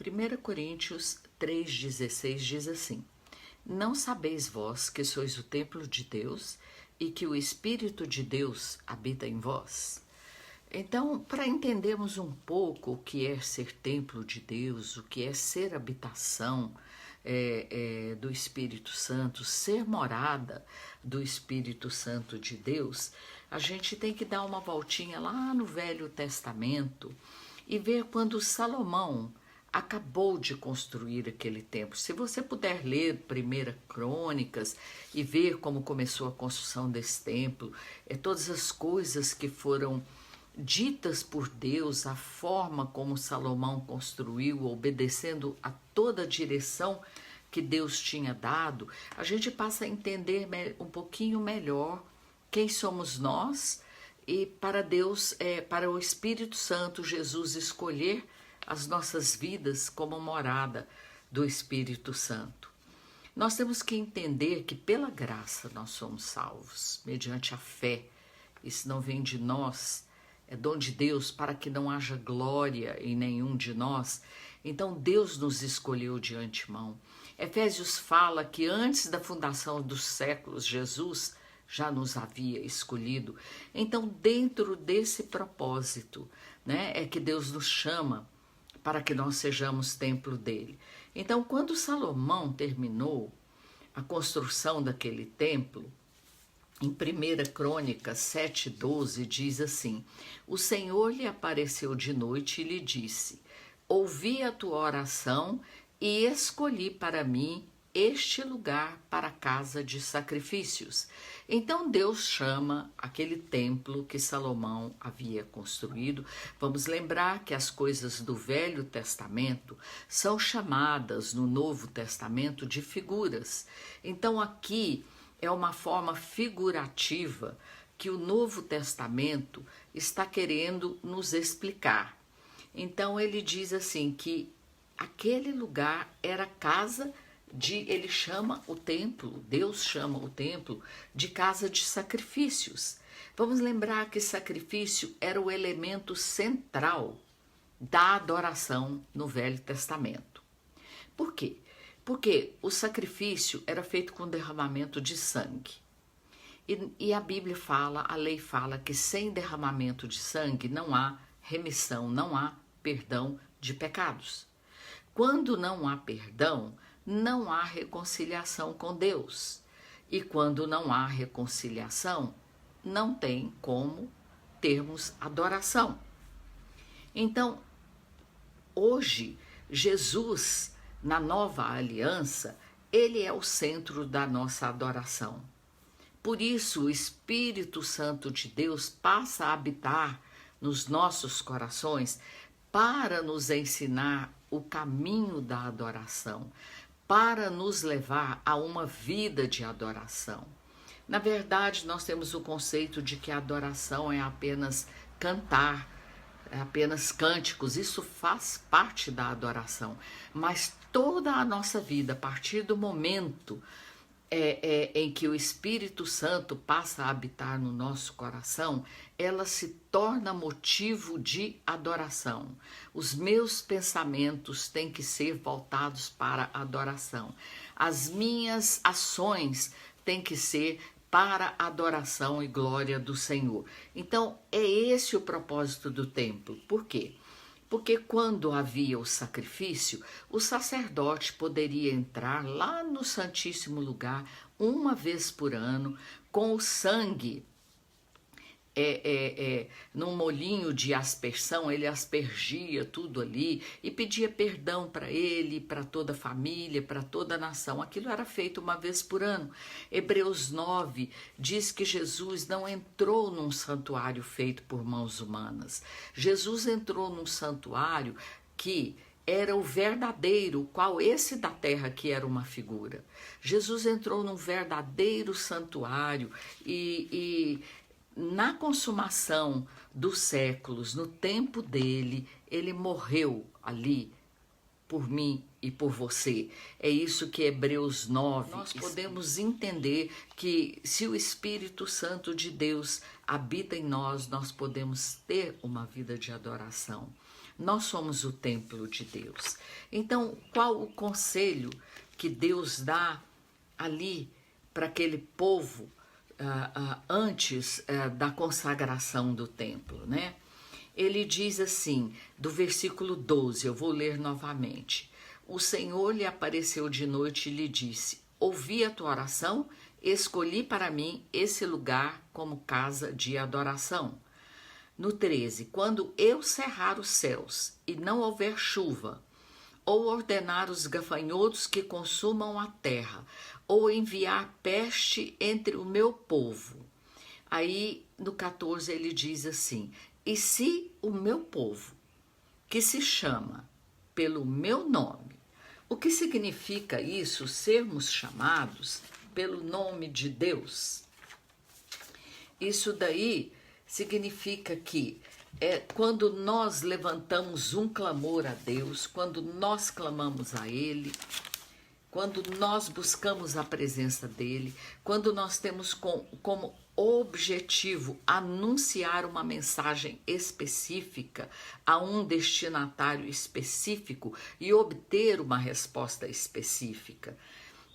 1 Coríntios 3,16 diz assim: Não sabeis vós que sois o templo de Deus e que o Espírito de Deus habita em vós? Então, para entendermos um pouco o que é ser templo de Deus, o que é ser habitação do Espírito Santo, ser morada do Espírito Santo de Deus, a gente tem que dar uma voltinha lá no Velho Testamento e ver quando Salomão acabou de construir aquele templo. Se você puder ler 1 Crônicas e ver como começou a construção desse templo, todas as coisas que foram ditas por Deus, a forma como Salomão construiu, obedecendo a toda a direção que Deus tinha dado, a gente passa a entender um pouquinho melhor quem somos nós e para Deus, para o Espírito Santo, Jesus escolher as nossas vidas como morada do Espírito Santo. Nós temos que entender que pela graça nós somos salvos, mediante a fé. Isso não vem de nós, é dom de Deus, para que não haja glória em nenhum de nós. Então Deus nos escolheu de antemão. Efésios fala que antes da fundação dos séculos, Jesus já nos havia escolhido. Então, dentro desse propósito, é que Deus nos chama para que nós sejamos templo dele. Então, quando Salomão terminou a construção daquele templo, em 1 Crônicas 7,12 diz assim: O Senhor lhe apareceu de noite e lhe disse: Ouvi a tua oração e escolhi para mim este lugar para a casa de sacrifícios. Então Deus chama aquele templo que Salomão havia construído. Vamos lembrar que as coisas do Velho Testamento são chamadas no Novo Testamento de figuras. Então aqui é uma forma figurativa que o Novo Testamento está querendo nos explicar. Então ele diz assim que aquele lugar era casa ele chama o templo, Deus chama o templo de casa de sacrifícios. Vamos lembrar que sacrifício era o elemento central da adoração no Velho Testamento. Por quê? Porque o sacrifício era feito com derramamento de sangue. E a Bíblia fala, a lei fala que sem derramamento de sangue não há remissão, não há perdão de pecados. Quando não há perdão, não há reconciliação com Deus. E quando não há reconciliação, não tem como termos adoração. Então, hoje, Jesus, na nova aliança, ele é o centro da nossa adoração. Por isso, o Espírito Santo de Deus passa a habitar nos nossos corações para nos ensinar o caminho da adoração, para nos levar a uma vida de adoração. Na verdade, nós temos o conceito de que a adoração é apenas cantar, é apenas cânticos, isso faz parte da adoração, mas toda a nossa vida, a partir do momento em que o Espírito Santo passa a habitar no nosso coração, ela se torna motivo de adoração. Os meus pensamentos têm que ser voltados para a adoração. As minhas ações têm que ser para a adoração e glória do Senhor. Então, é esse o propósito do templo. Por quê? Porque quando havia o sacrifício, o sacerdote poderia entrar lá no Santíssimo Lugar uma vez por ano com o sangue num molinho de aspersão, ele aspergia tudo ali e pedia perdão para ele, para toda a família, para toda a nação. Aquilo era feito uma vez por ano. Hebreus 9 diz que Jesus não entrou num santuário feito por mãos humanas. Jesus entrou num santuário que era o verdadeiro, qual esse da terra que era uma figura. Jesus entrou num verdadeiro santuário e na consumação dos séculos, no tempo dele, ele morreu ali por mim e por você. É isso que Hebreus 9. Nós podemos entender que se o Espírito Santo de Deus habita em nós, nós podemos ter uma vida de adoração. Nós somos o templo de Deus. Então, qual o conselho que Deus dá ali para aquele povo antes da consagração do templo, né? Ele diz assim, do versículo 12, eu vou ler novamente. O Senhor lhe apareceu de noite e lhe disse: ouvi a tua oração, escolhi para mim esse lugar como casa de adoração. No 13, quando eu cerrar os céus e não houver chuva, ou ordenar os gafanhotos que consumam a terra, ou enviar peste entre o meu povo. Aí no 14 ele diz assim: e se o meu povo, que se chama pelo meu nome, o que significa isso, sermos chamados pelo nome de Deus? Isso daí significa que quando nós levantamos um clamor a Deus, quando nós clamamos a Ele, quando nós buscamos a presença dEle, quando nós temos como objetivo anunciar uma mensagem específica a um destinatário específico e obter uma resposta específica.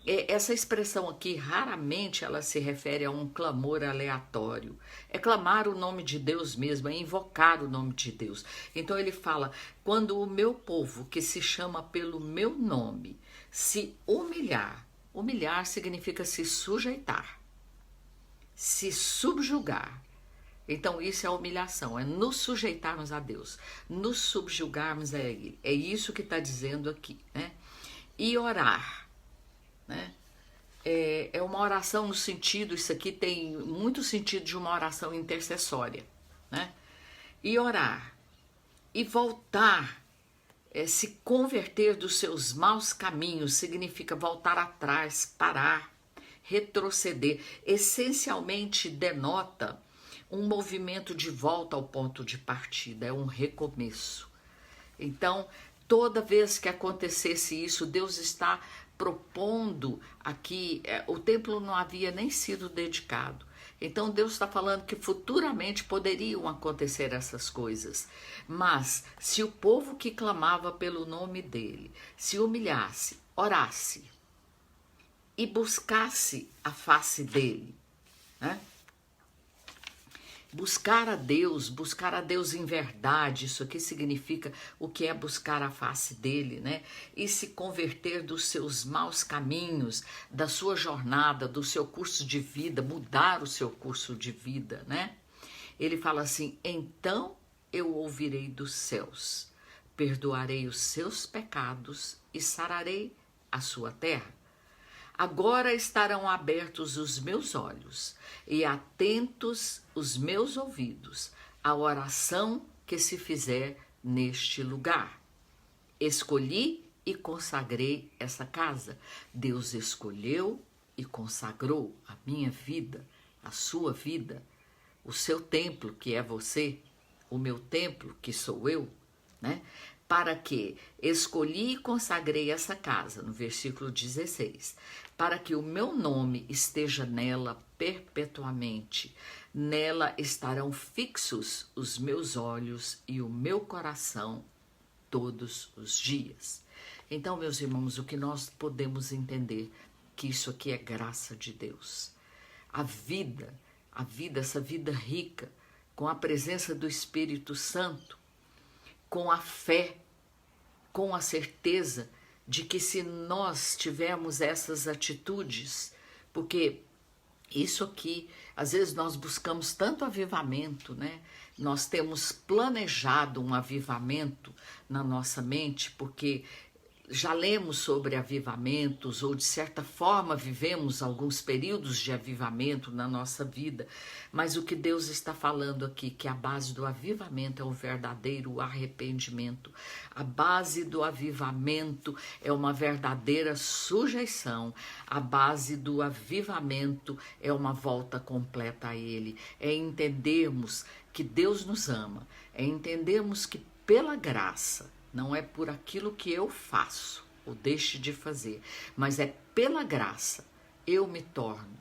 Essa expressão aqui, raramente ela se refere a um clamor aleatório. É clamar o nome de Deus mesmo, é invocar o nome de Deus. Então ele fala, quando o meu povo, que se chama pelo meu nome, se humilhar. Humilhar significa se sujeitar, se subjugar. Então isso é a humilhação, é nos sujeitarmos a Deus, nos subjugarmos a Ele. É isso que está dizendo aqui, né? E orar. Né? É uma oração no sentido, isso aqui tem muito sentido de uma oração intercessória, né? E orar, e voltar, se converter dos seus maus caminhos, significa voltar atrás, parar, retroceder, essencialmente denota um movimento de volta ao ponto de partida, é um recomeço. Então, toda vez que acontecesse isso, Deus está propondo aqui, o templo não havia nem sido dedicado. Então Deus está falando que futuramente poderiam acontecer essas coisas. Mas se o povo que clamava pelo nome dele se humilhasse, orasse e buscasse a face dele, né? Buscar a Deus em verdade, isso aqui significa o que é buscar a face dele, né? E se converter dos seus maus caminhos, da sua jornada, do seu curso de vida, mudar o seu curso de vida, né? Ele fala assim, então eu ouvirei dos céus, perdoarei os seus pecados e sararei a sua terra. Agora estarão abertos os meus olhos e atentos os meus ouvidos à oração que se fizer neste lugar. Escolhi e consagrei essa casa. Deus escolheu e consagrou a minha vida, a sua vida, o seu templo, que é você, o meu templo, que sou eu, né? Para que escolhi e consagrei essa casa, no versículo 16, para que o meu nome esteja nela perpetuamente. Nela estarão fixos os meus olhos e o meu coração todos os dias. Então, meus irmãos, o que nós podemos entender que isso aqui é graça de Deus. A vida, essa vida rica, com a presença do Espírito Santo, com a fé, com a certeza de que se nós tivermos essas atitudes, porque isso aqui, às vezes nós buscamos tanto avivamento, né? Nós temos planejado um avivamento na nossa mente, porque já lemos sobre avivamentos ou de certa forma vivemos alguns períodos de avivamento na nossa vida, mas o que Deus está falando aqui, que a base do avivamento é o verdadeiro arrependimento, a base do avivamento é uma verdadeira sujeição, a base do avivamento é uma volta completa a Ele, é entendermos que Deus nos ama, é entendermos que pela graça, não é por aquilo que eu faço ou deixe de fazer, mas é pela graça eu me torno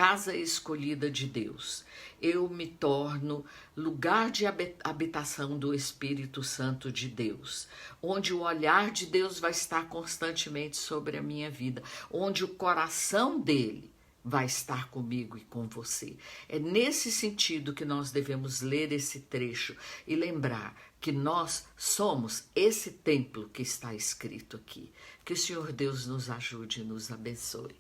casa escolhida de Deus. Eu me torno lugar de habitação do Espírito Santo de Deus, onde o olhar de Deus vai estar constantemente sobre a minha vida, onde o coração dele vai estar comigo e com você. É nesse sentido que nós devemos ler esse trecho e lembrar que nós somos esse templo que está escrito aqui. Que o Senhor Deus nos ajude e nos abençoe.